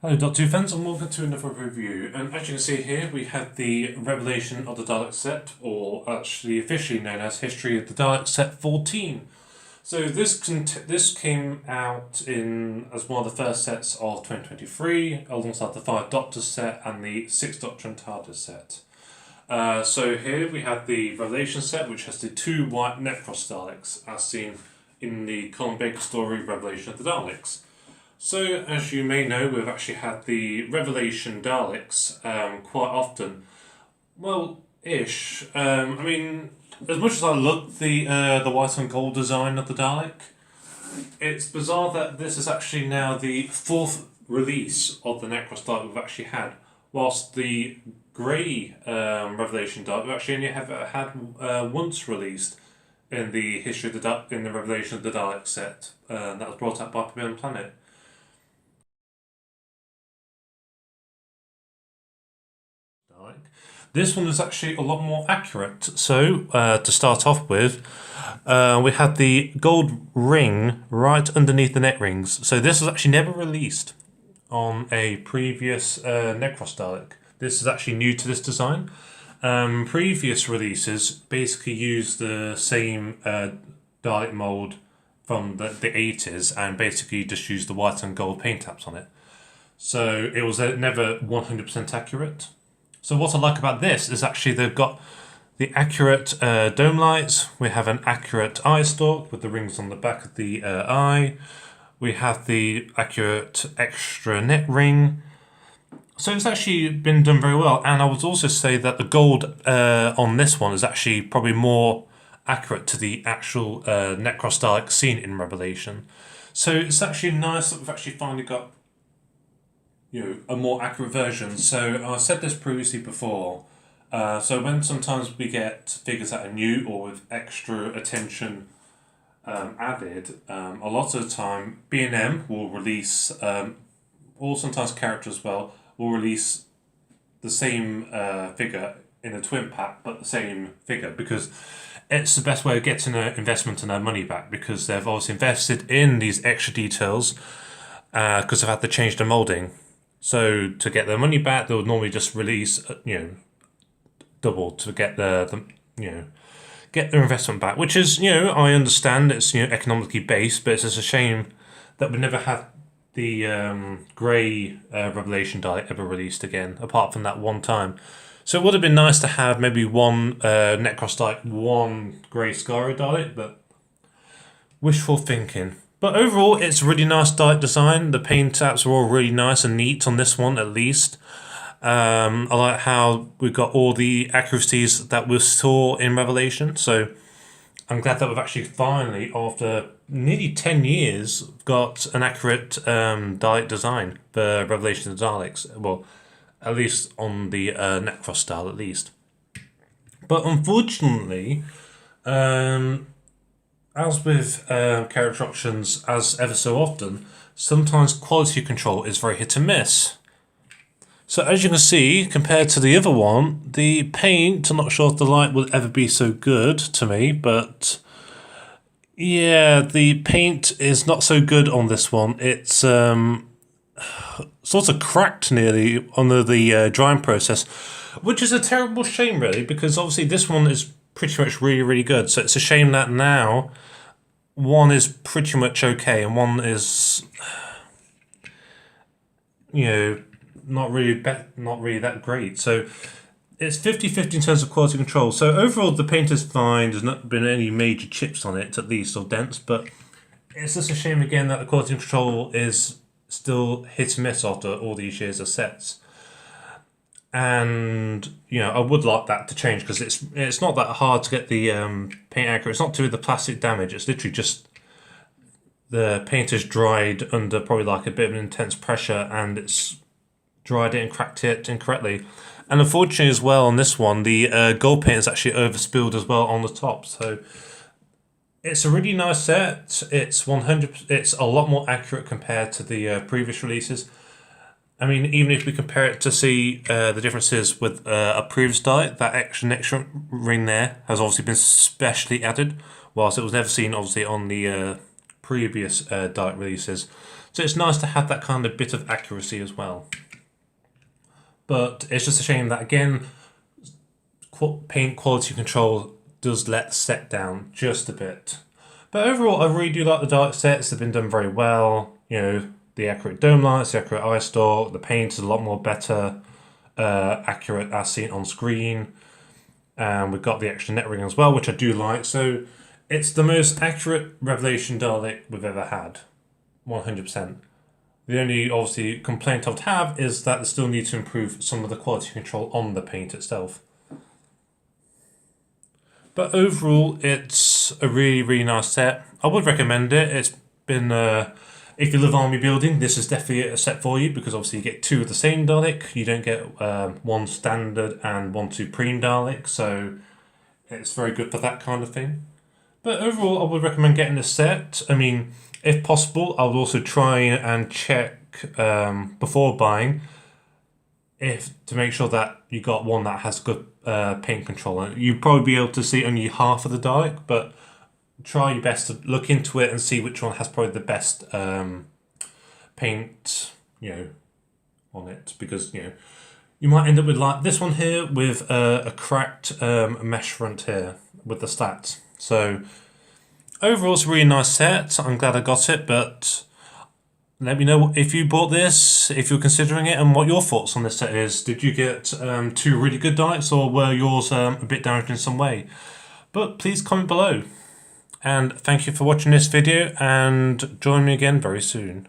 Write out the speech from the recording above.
Hello Doctor fans and welcome to another review, and as you can see here we have the Revelation of the Daleks set, or actually officially known as History of the Daleks set 14. So this came out in as one of the first sets of 2023 alongside the 5 Doctors set and the 6 Doctor and TARDIS set. So here we have the Revelation set, which has the 2 white Necros Daleks as seen in the Colin Baker story Revelation of the Daleks. So, as you may know, we've actually had the Revelation Daleks quite often. Well, ish. I mean, as much as I love the white and gold design of the Dalek, it's bizarre that this is actually now the 4th release of the Necros Dalek we've actually had, whilst the grey Revelation Dalek we actually only have had once released in the history of the Revelation of the Dalek set. That was brought out by Forbidden Planet. This one is actually a lot more accurate. So, to start off with, we have the gold ring right underneath the neck rings. So this was actually never released on a previous Necros Dalek. This is actually new to this design. Previous releases basically used the same Dalek mould from the 80s and basically just used the white and gold paint taps on it. So it was never 100% accurate. So what I like about this is actually they've got the accurate dome lights. We have an accurate eye stalk with the rings on the back of the eye. We have the accurate extra net ring. So it's actually been done very well. And I would also say that the gold on this one is actually probably more accurate to the actual Necros Dalek seen in Revelation. So it's actually nice that we've actually finally got a more accurate version. So I've said this previously before. So when sometimes we get figures that are new or with extra attention added, a lot of the time B&M will release, or sometimes character as well, will release the same figure in a twin pack, but the same figure, because it's the best way of getting an investment and their money back, because they've obviously invested in these extra details because they've had to change the moulding. So to get their money back, they would normally just release, double to get get their investment back. Which is, I understand it's economically based, but it's just a shame that we never had the grey Revelation Dalek ever released again, apart from that one time. So it would have been nice to have maybe one Necros Dalek, one grey Scarrow Dalek, but wishful thinking. But overall, it's a really nice Dalek design. The paint taps are all really nice and neat on this one, at least. I like how we've got all the accuracies that we saw in Revelation. So I'm glad that we've actually finally, after nearly 10 years, got an accurate Dalek design for Revelation of the Daleks. Well, at least on the Necros style, at least. But unfortunately, as with character options, as ever so often, sometimes quality control is very hit and miss. So as you can see, compared to the other one, the paint, I'm not sure if the light will ever be so good to me, but yeah, the paint is not so good on this one. It's sort of cracked nearly under the drying process, which is a terrible shame really, because obviously this one is pretty much really, really good. So it's a shame that now one is pretty much okay and one is, not really that great. So it's 50-50 in terms of quality control. So overall, the paint is fine. There's not been any major chips on it, at least, or dents. But it's just a shame again that the quality control is still hit and miss after all these years of sets. And I would like that to change, because it's not that hard to get the paint accurate. It's not to do with the plastic damage. It's literally just the paint is dried under probably like a bit of an intense pressure, and it's dried it and cracked it incorrectly. And unfortunately as well on this one, the gold paint is actually overspilled as well on the top. So it's a really nice set. It's 100. It's a lot more accurate compared to the previous releases. I mean, even if we compare it to see the differences with a previous Dalek, that extra ring there has obviously been specially added, whilst it was never seen obviously on the previous Dalek releases. So it's nice to have that kind of bit of accuracy as well. But it's just a shame that, again, paint quality control does let the set down just a bit. But overall, I really do like the Dalek sets. They've been done very well. You know, the accurate dome lights, the accurate eyestalk, the paint is a lot more better, accurate as seen on screen. And we've got the extra net ring as well, which I do like. So it's the most accurate Revelation Dalek we've ever had. 100%. The only, obviously, complaint I would have is that they still need to improve some of the quality control on the paint itself. But overall, it's a really, really nice set. I would recommend it. It's been, if you love army building, this is definitely a set for you, because obviously you get two of the same Dalek. You don't get one standard and one Supreme Dalek, so it's very good for that kind of thing. But overall, I would recommend getting this set. I mean, if possible, I would also try and check before buying to make sure that you got one that has good paint control. You'd probably be able to see only half of the Dalek, but try your best to look into it and see which one has probably the best paint, on it, because you might end up with like this one here with a cracked mesh front here with the stats. So overall, it's a really nice set. I'm glad I got it, but let me know if you bought this, if you're considering it, and what your thoughts on this set is. Did you get two really good Daleks, or were yours a bit damaged in some way? But please comment below. And thank you for watching this video, and join me again very soon.